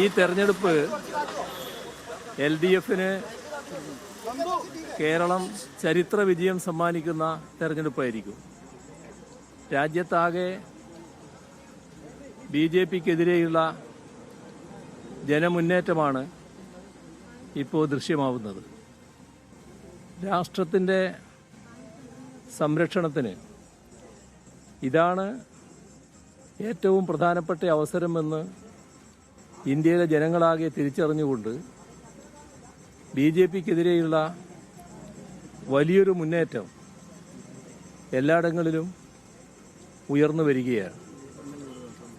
ഈ തെരഞ്ഞെടുപ്പ് LDFന് കേരളം ചരിത്ര വിജയം സമ്മാനിക്കുന്ന തെരഞ്ഞെടുപ്പായിരിക്കും. രാജ്യത്താകെ BJPക്കെതിരെയുള്ള ജനമുന്നേറ്റമാണ് ഇപ്പോൾ ദൃശ്യമാവുന്നത്. രാഷ്ട്രത്തിൻ്റെ സംരക്ഷണത്തിന് ഇതാണ് ഏറ്റവും പ്രധാനപ്പെട്ട അവസരമെന്ന് ഇന്ത്യയിലെ ജനങ്ങളാകെ തിരിച്ചറിഞ്ഞുകൊണ്ട് BJPക്കെതിരെയുള്ള വലിയൊരു മുന്നേറ്റം എല്ലായിടങ്ങളിലും ഉയർന്നു വരികയാണ്.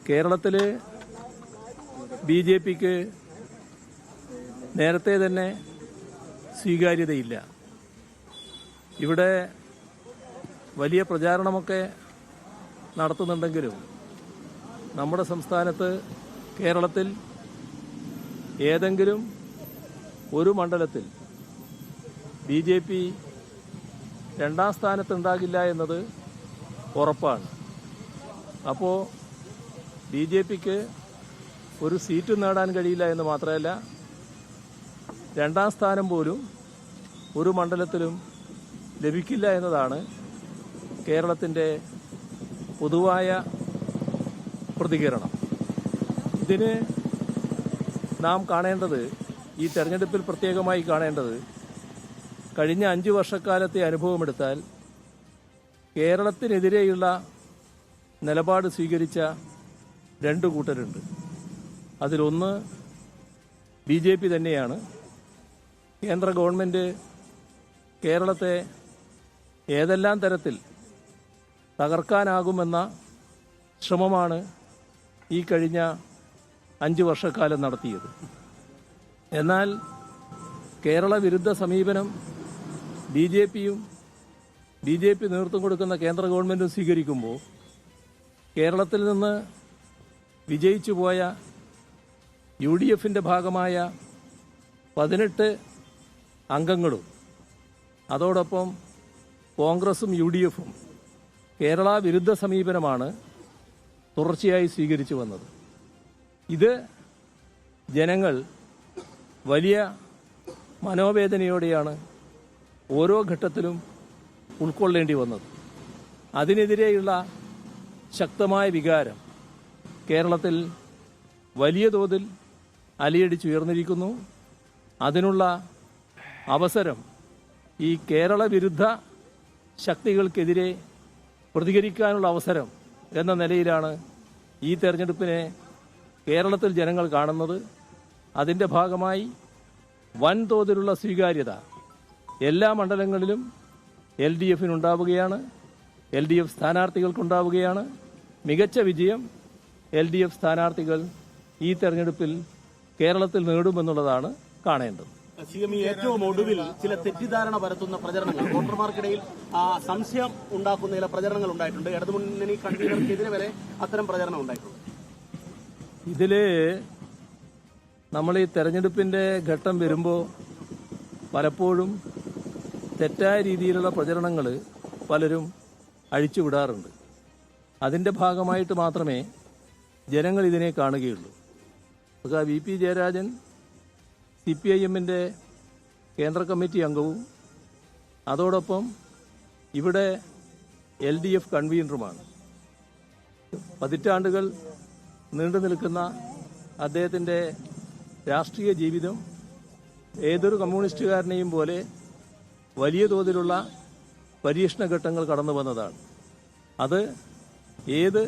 കേരളത്തിൽ BJPക്ക് നേരത്തെ തന്നെ സ്വീകാര്യതയില്ല. ഇവിടെ വലിയ പ്രചാരണമൊക്കെ നടത്തുന്നുണ്ടെങ്കിലും നമ്മുടെ സംസ്ഥാനത്ത് കേരളത്തിൽ ഏതെങ്കിലും ഒരു മണ്ഡലത്തിൽ BJP രണ്ടാം സ്ഥാനത്തുണ്ടാകില്ല എന്നത് ഉറപ്പാണ്. അപ്പോൾ BJPക്ക് ഒരു സീറ്റ് നേടാൻ കഴിയില്ല എന്ന് മാത്രമല്ല, രണ്ടാം സ്ഥാനം പോലും ഒരു മണ്ഡലത്തിലും ലഭിക്കില്ല എന്നതാണ് കേരളത്തിൻ്റെ പൊതുവായ പ്രതികരണം. ഇതിന് നാം കാണേണ്ടത്, ഈ തെരഞ്ഞെടുപ്പിൽ പ്രത്യേകമായി കാണേണ്ടത്, കഴിഞ്ഞ 5 വർഷക്കാലത്തെ അനുഭവമെടുത്താൽ കേരളത്തിനെതിരെയുള്ള നിലപാട് സ്വീകരിച്ച 2 കൂട്ടരുണ്ട്. അതിലൊന്ന് BJP തന്നെയാണ്. കേന്ദ്ര ഗവൺമെൻറ് കേരളത്തെ ഏതെല്ലാം തരത്തിൽ തകർക്കാനാകുമെന്ന ശ്രമമാണ് ഈ കഴിഞ്ഞ 5 വർഷക്കാലം നടത്തിയത്. എന്നാൽ കേരള വിരുദ്ധ സമീപനം BJPയും BJP നേതൃത്വം കൊടുക്കുന്ന കേന്ദ്ര ഗവൺമെൻറ്റും സ്വീകരിക്കുമ്പോൾ കേരളത്തിൽ നിന്ന് വിജയിച്ചു പോയ UDFന്റെ ഭാഗമായ 18 അംഗങ്ങളും അതോടൊപ്പം കോൺഗ്രസും UDFും കേരള വിരുദ്ധ സമീപനമാണ് തുടർച്ചയായി സ്വീകരിച്ചു വന്നത്. ഇത് ജനങ്ങൾ വലിയ മനോവേദനയോടെയാണ് ഓരോ ഘട്ടത്തിലും ഉൾക്കൊള്ളേണ്ടി വന്നത്. അതിനെതിരെയുള്ള ശക്തമായ വികാരം കേരളത്തിൽ വലിയ തോതിൽ അലയടിച്ചുയർന്നിരിക്കുന്നു. അതിനുള്ള അവസരം ഈ കേരള വിരുദ്ധ ശക്തികൾക്കെതിരെ പ്രതികരിക്കാനുള്ള അവസരം എന്ന നിലയിലാണ് ഈ തെരഞ്ഞെടുപ്പിനെ കേരളത്തിൽ ജനങ്ങൾ കാണുന്നത്. അതിൻ്റെ ഭാഗമായി വൻതോതിലുള്ള സ്വീകാര്യത എല്ലാ മണ്ഡലങ്ങളിലും LDFനുണ്ടാവുകയാണ്. LDF സ്ഥാനാർത്ഥികൾക്കുണ്ടാവുകയാണ്. മികച്ച വിജയം LDF സ്ഥാനാർത്ഥികൾ ഈ തെരഞ്ഞെടുപ്പിൽ കേരളത്തിൽ നേടുമെന്നുള്ളതാണ് കാണേണ്ടത്. ഏറ്റവും ഒടുവിൽ ചില തെറ്റിദ്ധാരണ പരത്തുന്ന പ്രചരണങ്ങൾ, വോട്ടർമാർക്കിടയിൽ സംശയം ഉണ്ടാക്കുന്ന ചില പ്രചരണങ്ങൾ ഉണ്ടായിട്ടുണ്ട്. ഇടതുമുന്നണി കൺവീനർക്കെതിരെ വരെ അത്തരം പ്രചരണം ഉണ്ടായിട്ടുണ്ട്. ഇതില് നമ്മൾ ഈ തെരഞ്ഞെടുപ്പിന്റെ ഘട്ടം വരുമ്പോൾ പലപ്പോഴും തെറ്റായ രീതിയിലുള്ള പ്രചരണങ്ങൾ പലരും അഴിച്ചുവിടാറുണ്ട്. അതിൻ്റെ ഭാഗമായിട്ട് മാത്രമേ ജനങ്ങൾ ഇതിനെ കാണുകയുള്ളൂ. VP ജയരാജൻ CPIMന്റെ കേന്ദ്ര കമ്മിറ്റി അംഗവും അതോടൊപ്പം ഇവിടെ LDF കൺവീനറുമാണ്. പതിറ്റാണ്ടുകൾ നീണ്ടു നിൽക്കുന്ന അദ്ദേഹത്തിൻ്റെ രാഷ്ട്രീയ ജീവിതം ഏതൊരു കമ്മ്യൂണിസ്റ്റുകാരനെയും പോലെ വലിയ തോതിലുള്ള പരീക്ഷണ ഘട്ടങ്ങൾ കടന്നു വന്നതാണ്. അത് ഏത്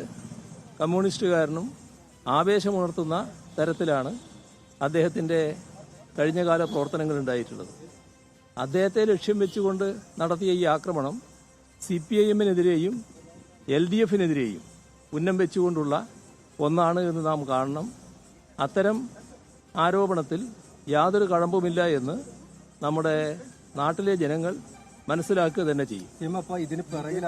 കമ്മ്യൂണിസ്റ്റുകാരനും ആവേശമുണർത്തുന്ന തരത്തിലാണ് അദ്ദേഹത്തിൻ്റെ കഴിഞ്ഞകാല പ്രവർത്തനങ്ങൾ ഉണ്ടായിട്ടുള്ളത്. അദ്ദേഹത്തെ ലക്ഷ്യം വെച്ചുകൊണ്ട് നടത്തിയ ഈ ആക്രമണം CPIMനെതിരെയും LDFനെതിരെയും ഉന്നം വെച്ചുകൊണ്ടുള്ള ഒന്നാണ് എന്ന് നാം കാണണം. അത്തരം ആരോപണത്തിൽ യാതൊരു കഴമ്പുമില്ല എന്ന് നമ്മുടെ നാട്ടിലെ ജനങ്ങൾ മനസ്സിലാക്കുക തന്നെ ചെയ്യും. ഇതിന് പിറകിൽ